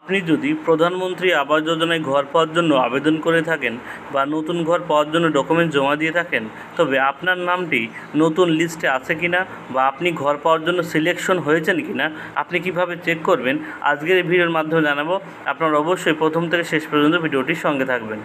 আপনি যদি প্রধানমন্ত্রী আবাস যোজনায় ঘর পাওয়ার জন্য আবেদন করে থাকেন বা নতুন ঘর পাওয়ার জন্য ডকুমেন্ট জমা দিয়ে থাকেন, তবে আপনার নামটি নতুন লিস্টে আছে কিনা বা আপনি ঘর পাওয়ার জন্য সিলেকশন হয়েছেন কিনা আপনি কিভাবে চেক করবেন আজকের এই ভিডিওর মাধ্যমে জানাবো। আপনারা অবশ্যই প্রথম থেকে শেষ পর্যন্ত ভিডিওটির সঙ্গে থাকবেন।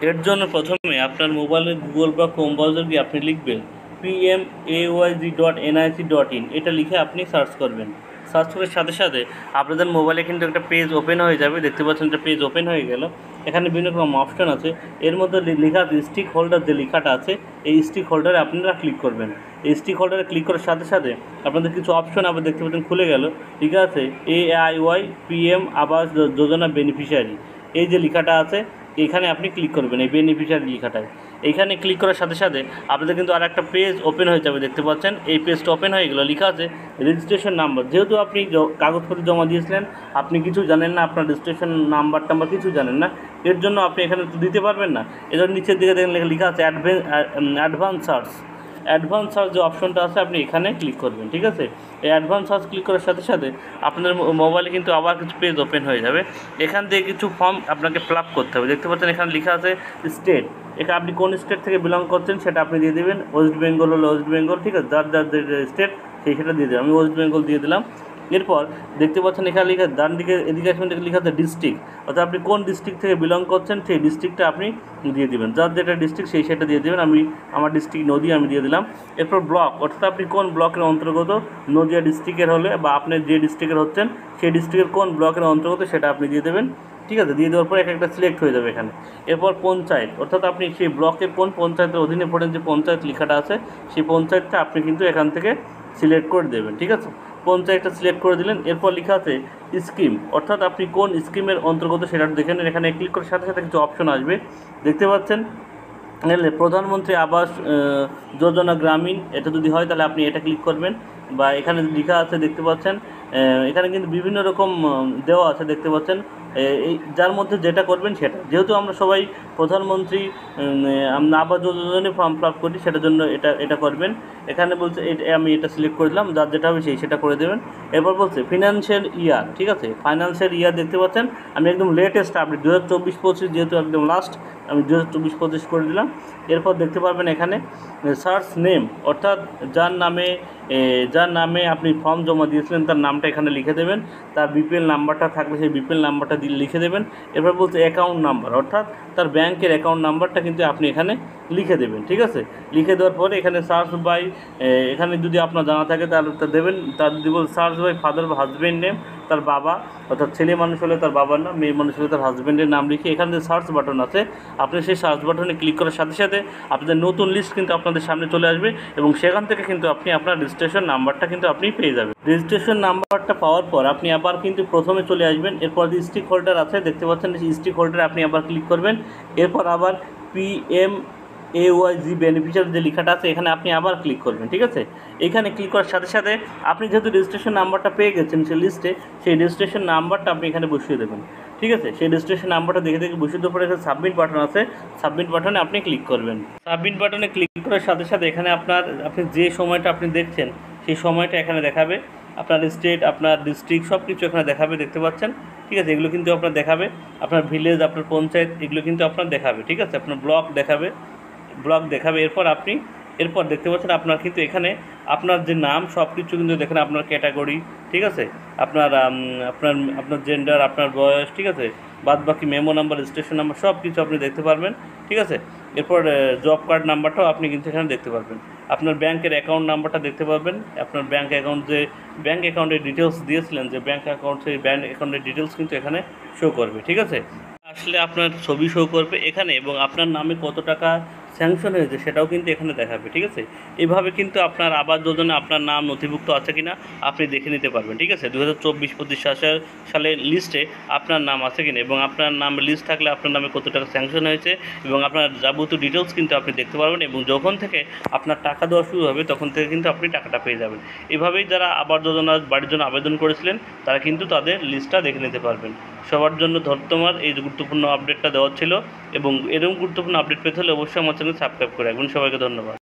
এর জন্য প্রথমে আপনার মোবাইলে গুগল বা ক্রোম ব্রাউজার গিয়ে আপনি লিখবেন pmayz.nic.in, এটা লিখে আপনি সার্চ করবেন। সার্চ করার সাথে সাথে আপনাদের মোবাইলে কিন্তু একটা পেজ ওপেন হয়ে যাবে। দেখতে পাচ্ছেন একটা পেজ ওপেন হয়ে গেল। এখানে বিভিন্ন রকম অপশন আছে। এর মধ্যে লেখা আছে স্টিক হোল্ডার, যে লেখাটা আছে এই স্টিক হোল্ডারে আপনারা ক্লিক করবেন। এই স্টিক হোল্ডারে ক্লিক করার সাথে সাথে আপনাদের কিছু অপশন আবার দেখতে পাচ্ছেন খুলে গেল। ঠিক আছে, AIY PM Awas Yojana beneficiary, এই যে লেখাটা আছে এখানে আপনি ক্লিক করবেন, এই বেনিফিশিয়ারি লেখাটায়। এইখানে ক্লিক করার সাথে সাথে আপনাদের কিন্তু আর একটা পেজ ওপেন হয়ে যাবে। দেখতে পাচ্ছেন এই পেজটা ওপেন হয়ে গেলো। লেখা আছে রেজিস্ট্রেশন নাম্বার। যেহেতু আপনি কাগজপত্র জমা দিয়েছিলেন, আপনি কিছু জানেন না, আপনার রেজিস্ট্রেশন নাম্বার টাম্বার কিছু জানেন না, এর জন্য আপনি এখানে দিতে পারবেন না। এর নিচের দিকে দেখেন লেখা আছে অ্যাডভান্স সার্চ। অ্যাডভান্স সার্চ যে অপশনটা আছে আপনি এখানে ক্লিক করবেন। ঠিক আছে, এই অ্যাডভান্স সার্চ ক্লিক করার সাথে সাথে আপনাদের মোবাইলে কিন্তু আবার কিছু পেজ ওপেন হয়ে যাবে। এখান থেকে কিছু ফর্ম আপনাকে ফিল আপ করতে হবে। দেখতে পাচ্ছেন এখানে লেখা আছে স্টেট। এখানে আপনি কোন স্টেট থেকে বিলং করছেন সেটা আপনি দিয়ে দেবেন। ওয়েস্ট বেঙ্গল হলে ওয়েস্ট বেঙ্গল, ঠিক আছে, যার যার স্টেট সেই সেটা দিয়ে দেবেন। আমি ওয়েস্ট বেঙ্গল দিয়ে দিলাম। এরপর দেখতে পাচ্ছেন এখানে লেখা ডান দিকে এদিকে আসবেন, লেখা আছে ডিস্ট্রিক্ট, অর্থাৎ আপনি কোন ডিস্ট্রিক্ট থেকে বিলং করছেন সেই ডিস্ট্রিক্টটা আপনি দিয়ে দেবেন। যার যেটা ডিস্ট্রিক্ট সেই সেটা দিয়ে দেবেন। আমি আমার ডিস্ট্রিক্ট নদী আমি দিয়ে দিলাম। এরপর ব্লক, অর্থাৎ আপনি কোন ব্লকের অন্তর্গত, নদিয়া ডিস্ট্রিক্টের হলে বা আপনি যে ডিস্ট্রিক্টের হচ্ছেন সেই ডিস্ট্রিক্টের কোন ব্লকের অন্তর্গত সেটা আপনি দিয়ে দেবেন। ঠিক আছে, দিয়ে দেওয়ার পর একটা সিলেক্ট হয়ে যাবে এখানে। এরপর পঞ্চায়েত, অর্থাৎ আপনি সেই ব্লকের কোন পঞ্চায়েতের অধীনে পড়েন, যে পঞ্চায়েত লেখাটা আছে সেই পঞ্চায়েতটা আপনি কিন্তু এখান থেকে সিলেক্ট করে দেবেন। ঠিক আছে, পঞ্চায়েতটা সিলেক্ট করে দিলেন। এরপর লেখা আছে স্কিম, অর্থাৎ আপনি কোন স্কিমের অন্তর্গত সেটা দেখেন। এখানে ক্লিক করার সাথে সাথে কিছু অপশন আসবে। দেখতে পাচ্ছেন প্রধানমন্ত্রী আবাস যোজনা গ্রামীণ, এটা যদি হয় তাহলে আপনি এটা ক্লিক করবেন। বা এখানে লেখা আছে দেখতে পাচ্ছেন, এখানে কিন্তু বিভিন্ন রকম দেওয়া আছে। দেখতে পাচ্ছেন এই যার মধ্যে যেটা করবেন সেটা, যেহেতু আমরা সবাই প্রধানমন্ত্রী আবাস যোজনায় ফর্ম ফিল আপ করি, সেটার জন্য এটা করবেন। এখানে বলছে আমি এটা সিলেক্ট করে দিলাম, যার যেটা হবে সেটা করে দেবেন। এরপর বলছে ফিনান্সিয়াল ইয়ার, ঠিক আছে, ফাইন্যান্সিয়াল ইয়ার দেখতে পাচ্ছেন আমি একদম লেটেস্ট আপডেট 2024-25 যেহেতু একদম লাস্ট, আমি 2024-25 করে দিলাম। এরপর দেখতে পারবেন এখানে সার্চ নেম, অর্থাৎ যার নামে আপনি ফর্ম জমা দিয়েছিলেন তার নামটা এখানে লিখে দেবেন। তার বিপিএল নাম্বারটা থাকলে সেই বিপিএল নাম্বারটা লিখে দেবেন। এরপর বলছে অ্যাকাউন্ট নাম্বার, অর্থাৎ তার ব্যাংকের অ্যাকাউন্ট নাম্বারটা কিন্তু আপনি এখানে লিখে দেবেন। ঠিক আছে, লিখে দেওয়ার পরে এখানে সার্চ বাই, এখানে যদি আপনার জানা থাকে তাহলে তা দেবেন। তার যদি বল সার্চ বাই ফাদার বা হাজব্যান্ড নেম, তার বাবা, অর্থাৎ ছেলে মানুষ হলে তার বাবার নাম, মেয়ে মানুষ হলে তার হাজব্যান্ডের নাম লিখে এখানে যে সার্চ বাটন আছে আপনি সেই সার্চ বাটনে ক্লিক করার সাথে সাথে আপনাদের নতুন লিস্ট কিন্তু আপনাদের সামনে চলে আসবে এবং সেখান থেকে কিন্তু আপনি আপনার রেজিস্ট্রেশন নাম্বারটা কিন্তু আপনি পেয়ে যাবেন। রেজিস্ট্রেশন নাম্বারটা পাওয়ার পর আপনি আবার কিন্তু প্রথমে চলে আসবেন। এরপর যে স্টিক হোল্ডার আছে দেখতে পাচ্ছেন, স্টিক হোল্ডারে আপনি আবার ক্লিক করবেন। এরপর আবার PMAYZ বেনিফিশিয়ারি যে লেখাটা আছে এখানে আপনি আবার ক্লিক করবেন। ঠিক আছে, এখানে ক্লিক করার সাথে সাথে আপনি যেহেতু রেজিস্ট্রেশন নাম্বারটা পেয়ে গেছেন সেই লিস্টে, সেই রেজিস্ট্রেশন নাম্বারটা আপনি এখানে বসিয়ে দেবেন। ঠিক আছে, সেই রেজিস্ট্রেশন নাম্বারটা দেখে বসিয়ে দেওয়ার পরে এখানে সাবমিট বাটন আছে, সাবমিট বাটনে আপনি ক্লিক করবেন। সাবমিট বাটনে ক্লিক করার সাথে সাথে এখানে আপনি যে সময়টা আপনি দেখছেন সেই সময়টা এখানে দেখাবে। আপনার স্টেট, আপনার ডিস্ট্রিক্ট সব কিছু এখানে দেখাবে, দেখতে পাচ্ছেন। ঠিক আছে, এগুলো কিন্তু আপনার দেখাবে। আপনার ভিলেজ, আপনার পঞ্চায়েত, এগুলো কিন্তু আপনার দেখাবে। ঠিক আছে, আপনার ব্লক দেখাবে। এরপর দেখতে পাচ্ছেন আপনার কিন্তু এখানে আপনার যে নাম সব কিছু কিন্তু দেখেন, আপনার ক্যাটাগরি, ঠিক আছে, আপনার জেন্ডার, আপনার বয়স, ঠিক আছে, বাদ বাকি মেমো নাম্বার, রেজিস্ট্রেশন নাম্বার সব কিছু আপনি দেখতে পারবেন। ঠিক আছে, এরপর জব কার্ড নাম্বারটাও আপনি কিন্তু এখানে দেখতে পারবেন। আপনার ব্যাংকের অ্যাকাউন্ট নাম্বারটা দেখতে পারবেন। আপনার ব্যাংক অ্যাকাউন্টের ডিটেলস দিয়েছিলেন, যে ব্যাংক অ্যাকাউন্টের ডিটেলস কিন্তু এখানে শো করবে। ঠিক আছে, আসলে আপনার ছবি শো করবে এখানে এবং আপনার নামে কত টাকা স্যাংশন হয়েছে সেটাও কিন্তু এখানে দেখাবে। ঠিক আছে, এভাবে কিন্তু আপনার আবাস যোজনা আপনার নাম নথিভুক্ত আছে কিনা আপনি দেখে নিতে পারবেন। ঠিক আছে, 2024-25 সালের লিস্টে আপনার নাম আছে কিনা এবং আপনার নাম লিস্ট থাকলে আপনার নামে কত টাকা স্যাংশন হয়েছে এবং আপনার যাবতীয় ডিটেলস কিন্তু আপনি দেখতে পারবেন এবং যখন থেকে আপনার টাকা দেওয়া শুরু হবে তখন থেকে কিন্তু আপনি টাকাটা পেয়ে যাবেন। এভাবেই যারা আবাস যোজনার বাড়ির জন্য আবেদন করেছিলেন তারা কিন্তু তাদের লিস্টটা দেখে নিতে পারবেন। সবার জন্য ধন্যবাদ, এই গুরুত্বপূর্ণ আপডেটটা দেওয়া ছিল এবং এরকম গুরুত্বপূর্ণ আপডেট পেতে হলে অবশ্যই আমার চ্যানেল সাবস্ক্রাইব করে রাখবেন। সবাইকে ধন্যবাদ।